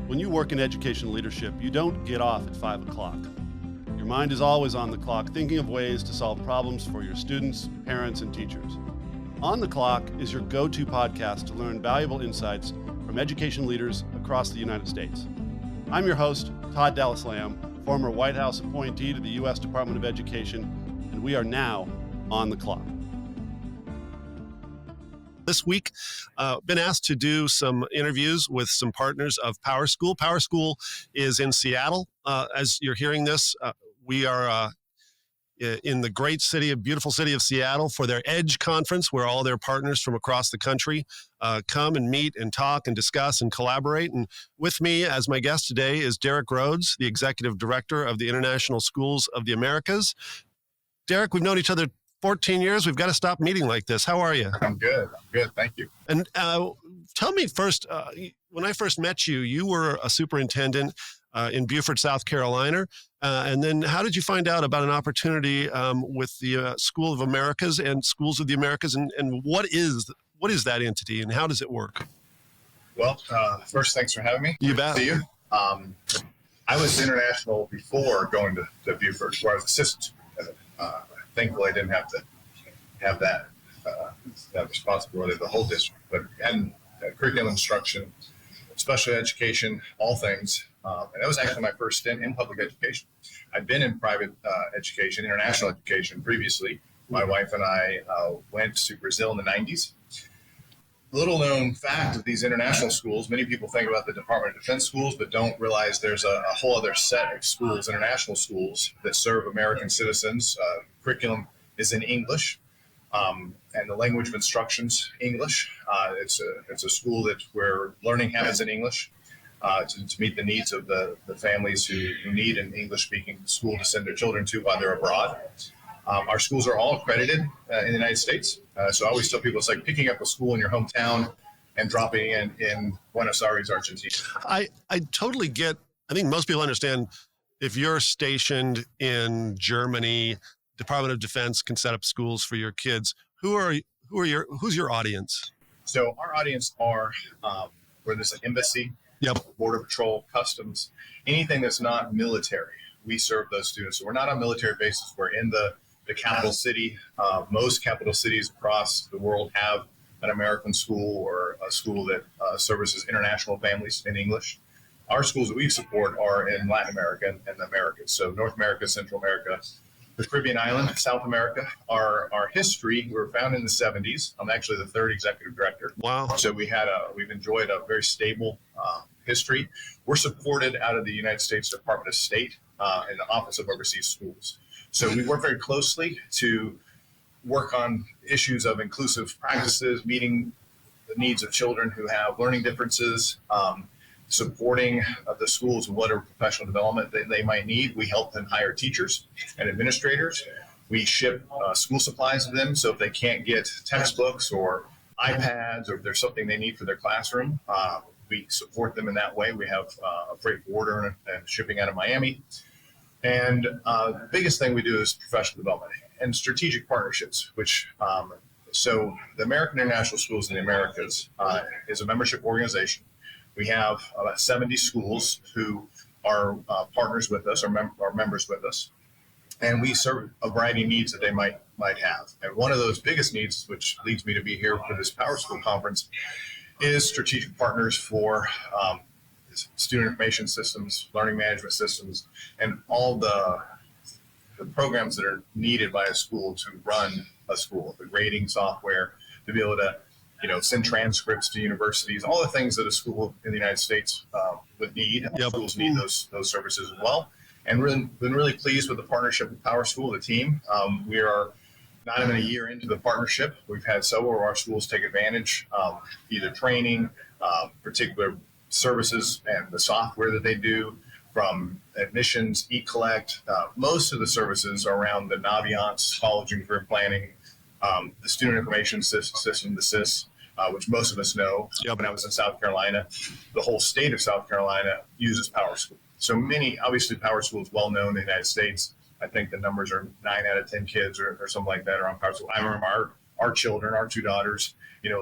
When you work in education leadership, you don't get off at 5 o'clock. Your mind is always on the clock, thinking of ways to solve problems for your students, parents, and teachers. On the Clock is your go-to podcast to learn valuable insights from education leaders across the United States. I'm your host, Todd Dallas Lamb, former White House appointee to the U.S. Department of Education, and we are now on the clock. This week, been asked to do some interviews with some partners of PowerSchool. PowerSchool is in Seattle. As you're hearing this, we are in the great city, beautiful city of Seattle for their EDGE conference, where all their partners from across the country come and meet and talk and discuss and collaborate. And with me as my guest today is Dereck Rhoads, the Executive Director of the International Schools of the Americas. Dereck, we've known each other 14 years. We've got to stop meeting like this. How are you? I'm good. Thank you. And tell me first, when I first met you, you were a superintendent in Beaufort, South Carolina. And then how did you find out about an opportunity with the School of Americas and Schools of the Americas? And what is that entity and how does it work? Well, first, thanks for having me. You bet. See you. I was international before going to Beaufort, where I was assistant superintendent. Thankfully, I didn't have to have that responsibility of the whole district, but and curriculum instruction, special education, all things. And that was actually my first stint in public education. I'd been in private education, international education previously. My wife and I went to Brazil in the 90s. Little known fact of these international schools, many people think about the Department of Defense schools, but don't realize there's a whole other set of schools, international schools, that serve American citizens. Curriculum is in English, and the language of instruction's English. It's a school where learning happens in English to meet the needs of the families who need an English-speaking school to send their children to while they're abroad. Our schools are all accredited in the United States. So I always tell people it's like picking up a school in your hometown and dropping in Buenos Aires, Argentina. I totally get, I think most people understand if you're stationed in Germany, Department of Defense can set up schools for your kids. Who's your audience? So our audience are where there's an embassy, Border Patrol, Customs, anything that's not military. We serve those students. So we're not on military bases. We're in the capital city. Most capital cities across the world have an American school or a school that services international families in English. Our schools that we support are in Latin America and the Americas. So North America, Central America, the Caribbean island, South America. Our history, we were founded in the 70s. I'm actually the third executive director. Wow. So we've enjoyed a very stable history. We're supported out of the United States Department of State and the Office of Overseas Schools. So we work very closely to work on issues of inclusive practices, meeting the needs of children who have learning differences, supporting the schools and whatever professional development that they might need. We help them hire teachers and administrators. We ship school supplies to them, so if they can't get textbooks or iPads or if there's something they need for their classroom, we support them in that way. We have a freight forwarder and shipping out of Miami. And the biggest thing we do is professional development and strategic partnerships, so the American International Schools in the Americas is a membership organization. We have about 70 schools who are partners with us, or members with us, and we serve a variety of needs that they might have. And one of those biggest needs, which leads me to be here for this PowerSchool conference, is strategic partners for student information systems, learning management systems, and all the programs that are needed by a school to run a school, the grading software, to be able to send transcripts to universities, all the things that a school in the United States would need. Schools need those services as well. And been really pleased with the partnership with PowerSchool, the team. We are not even a year into the partnership. We've had several of our schools take advantage of either training, particular services and the software that they do, from admissions, e-collect. Most of the services are around the Naviance, college and career planning, the student information system, the SIS, which most of us know. When I was in South Carolina, the whole state of South Carolina uses PowerSchool. So obviously PowerSchool is well known in the United States. I think the numbers are 9 out of 10 kids or something like that are on PowerSchool. I remember our children, our two daughters,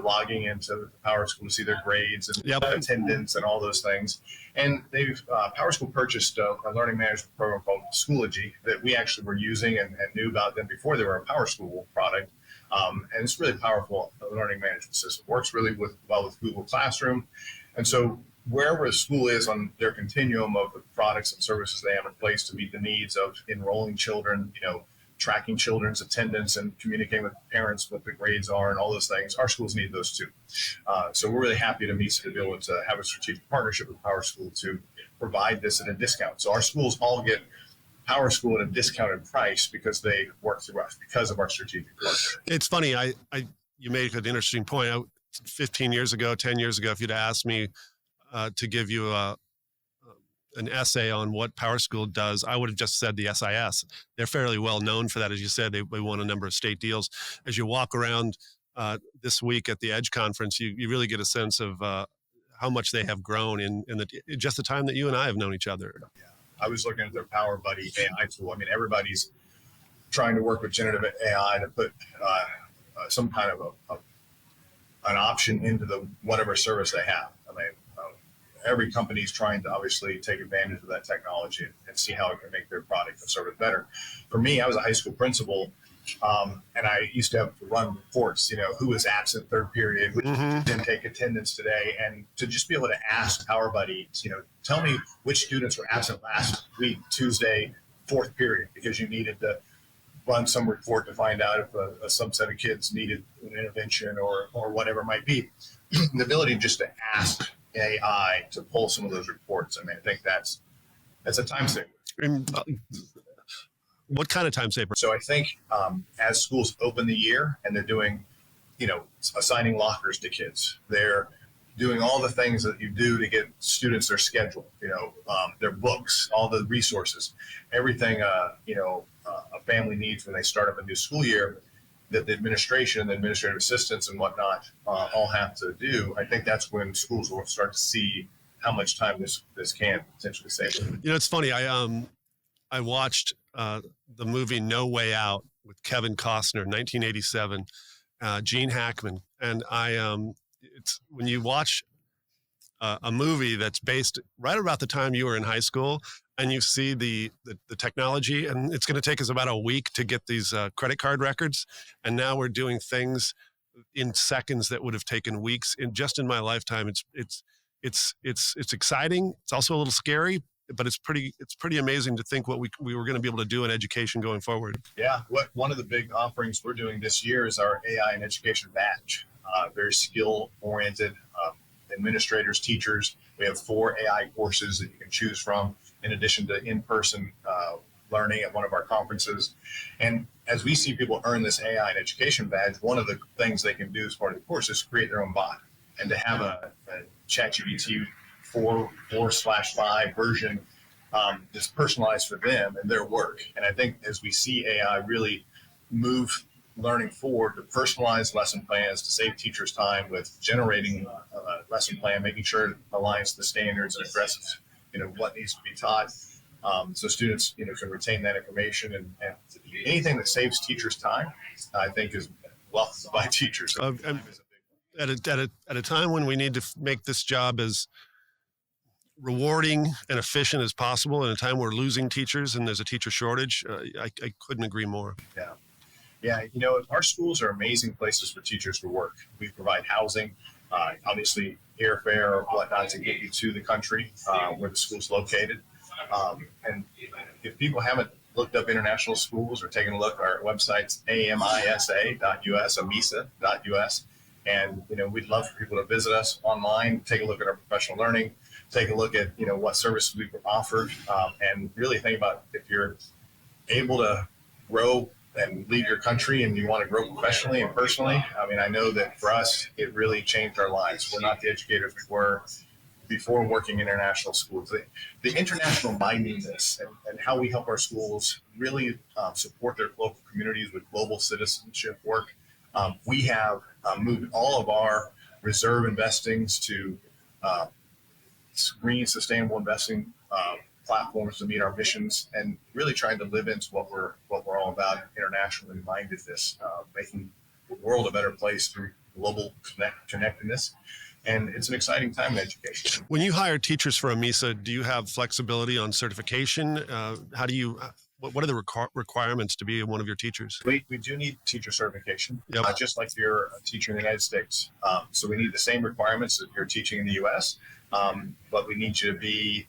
logging into the PowerSchool to see their grades and attendance and all those things. And they've PowerSchool purchased a learning management program called Schoology that we actually were using and knew about them before they were a PowerSchool product. And it's really powerful learning management system. Works really well with Google Classroom. And so wherever a school is on their continuum of the products and services they have in place to meet the needs of enrolling children, tracking children's attendance and communicating with parents what the grades are and all those things, our schools need those too. So we're really happy at AMISA to be able to have a strategic partnership with PowerSchool to provide this at a discount. So our schools all get PowerSchool at a discounted price because they work through us, because of our strategic partnership. It's funny. You made an interesting point. 15 years ago, 10 years ago, if you'd asked me to give you an essay on what PowerSchool does, I would have just said the SIS. They're fairly well known for that. As you said, they won a number of state deals. As you walk around this week at the EDGE conference, you really get a sense of how much they have grown in just the time that you and I have known each other. Yeah. I was looking at their Power Buddy AI tool. I mean, everybody's trying to work with generative AI to put some kind of an option into the whatever service they have. I mean, every company is trying to obviously take advantage of that technology and see how it can make their product and service better. For me, I was a high school principal, and I used to have to run reports, who was absent third period, who didn't take attendance today, and to just be able to ask Power Buddy, tell me which students were absent last week, Tuesday, fourth period, because you needed to run some report to find out if a subset of kids needed an intervention or whatever it might be. The ability just to ask AI to pull some of those reports. I mean, I think that's a time saver. What kind of time saver? So I think as schools open the year and they're doing, assigning lockers to kids, they're doing all the things that you do to get students their schedule, their books, all the resources, everything, a family needs when they start up a new school year, that the administration and the administrative assistants and whatnot all have to do. I think that's when schools will start to see how much time this can potentially save. It's funny. I watched the movie No Way Out with Kevin Costner, 1987, Gene Hackman, and it's when you watch a movie that's based right about the time you were in high school, and you see the technology, and it's going to take us about a week to get these credit card records, and now we're doing things in seconds that would have taken weeks. In my lifetime, it's exciting. It's also a little scary, but it's pretty amazing to think what we were going to be able to do in education going forward. Yeah, one of the big offerings we're doing this year is our AI in Education badge. Very skill-oriented administrators, teachers. We have 4 AI courses that you can choose from, in addition to in-person learning at one of our conferences. And as we see people earn this AI in Education badge, one of the things they can do as part of the course is create their own bot, and to have a ChatGPT 4/5 version that's personalized for them and their work. And I think as we see AI really move learning forward to personalize lesson plans, to save teachers time with generating a lesson plan, making sure it aligns to the standards and addresses, what needs to be taught. So students, can retain that information, and anything that saves teachers time, I think is welcomed by teachers. At a time when we need to make this job as rewarding and efficient as possible, in a time we're losing teachers and there's a teacher shortage, I couldn't agree more. Yeah, our schools are amazing places for teachers to work. We provide housing, obviously airfare or whatnot to get you to the country where the school's located. And if people haven't looked up international schools or taken a look, our website's AMISA.us, AMISA.us. And, we'd love for people to visit us online, take a look at our professional learning, take a look at, what services we've offered, and really think about if you're able to grow and leave your country and you want to grow professionally and personally. I mean, I know that for us, it really changed our lives. We're not the educators we were before working in international schools. The international mindedness and how we help our schools really support their local communities with global citizenship work. We have moved all of our reserve investings to green sustainable investing platforms to meet our missions, and really trying to live into what we're all about, internationally mindedness, making world a better place through global connectedness. And it's an exciting time in education. When you hire teachers for AMISA, do you have flexibility on certification? What are the requirements to be one of your teachers? We do need teacher certification, Yep. Just like you're a teacher in the United States. So we need the same requirements that you're teaching in the U.S., but we need you to be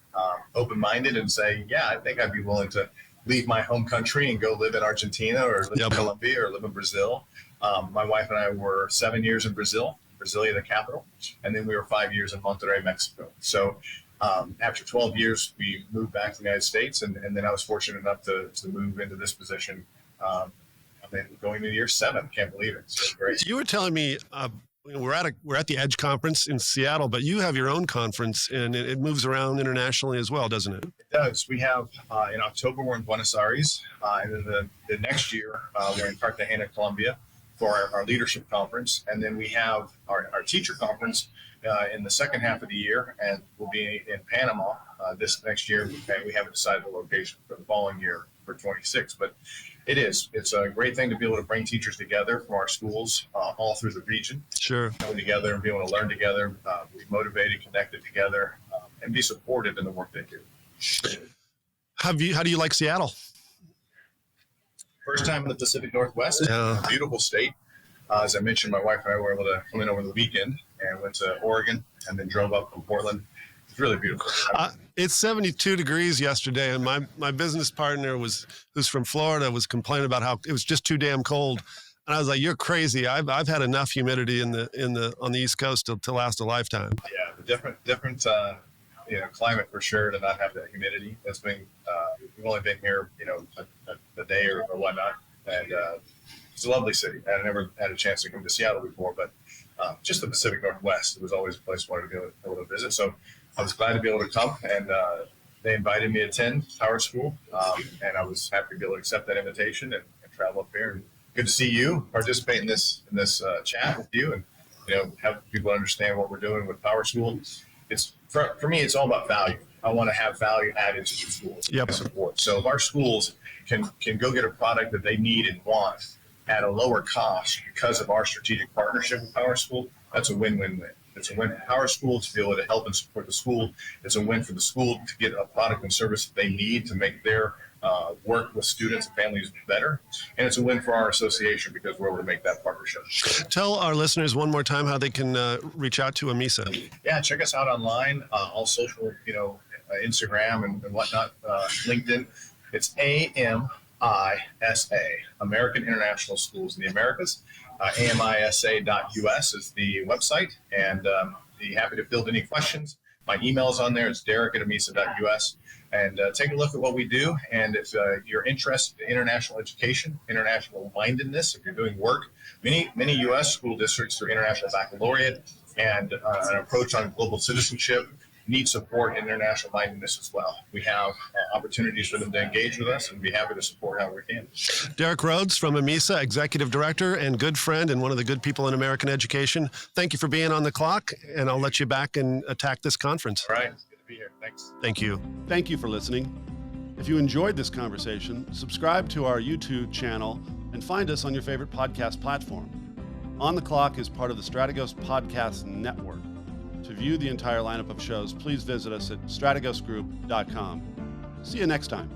open-minded and say, yeah, I think I'd be willing to leave my home country and go live in Argentina or live in Colombia or live in Brazil. My wife and I were 7 years in Brazil, Brasilia, the capital, and then we were 5 years in Monterrey, Mexico. So after 12 years, we moved back to the United States, and then I was fortunate enough to move into this position. I'm going into year 7. Can't believe it. It's great. You were telling me we're at the EDGE conference in Seattle, but you have your own conference, and it moves around internationally as well, doesn't it? It does. We have in October we're in Buenos Aires, and then the next year we're in Cartagena, Colombia, for our leadership conference, and then we have our teacher conference in the second half of the year, and we'll be in Panama this next year. And we haven't decided the location for the following year for 26, but it's a great thing to be able to bring teachers together from our schools all through the region. Sure. Coming together and be able to learn together, be motivated, connected together, and be supportive in the work they do. How do you like Seattle? First time in the Pacific Northwest. Yeah. Beautiful state. As I mentioned, my wife and I were able to come in over the weekend and went to Oregon and then drove up from Portland. It's really beautiful. It's 72 degrees yesterday, and my business partner who's from Florida was complaining about how it was just too damn cold. And I was like, "You're crazy. I've had enough humidity on the East Coast to last a lifetime." Yeah, different climate for sure to not have that humidity. It's been we've only been here a day or whatnot, and it's a lovely city. I never had a chance to come to Seattle before, but just the Pacific Northwest, it was always a place I wanted to be able to visit. So I was glad to be able to come, and they invited me to attend PowerSchool, and I was happy to be able to accept that invitation and travel up here. And good to see you, participate in this chat with you, and have people understand what we're doing with PowerSchool. It's for me, it's all about value. I want to have value added to the schools. Yep. And support. So if our schools can go get a product that they need and want at a lower cost because of our strategic partnership with PowerSchool, that's a win-win-win. It's a win for PowerSchool to be able to help and support the school. It's a win for the school to get a product and service that they need to make their work with students and families better. And it's a win for our association because we're able to make that partnership. Tell our listeners one more time how they can reach out to AMISA. Yeah, check us out online, all social, Instagram and whatnot, LinkedIn. It's AMISA, American International Schools in the Americas. AMISA.us is the website, and be happy to field any questions. My email is on there. It's Dereck@AMISA.us. And take a look at what we do. And if you're interested in international education, international mindedness, if you're doing work, many U.S. school districts through International Baccalaureate and an approach on global citizenship need support in international mindedness as well. We have opportunities for them to engage with us and be happy to support how we can. Dereck Rhoads from AMISA, Executive Director and good friend and one of the good people in American education. Thank you for being on the clock, and I'll let you back and attack this conference. All right. It's good to be here. Thanks. Thank you. Thank you for listening. If you enjoyed this conversation, subscribe to our YouTube channel and find us on your favorite podcast platform. On the Clock is part of the Strategos Podcast Network. To view the entire lineup of shows, please visit us at strategosgroup.com. See you next time.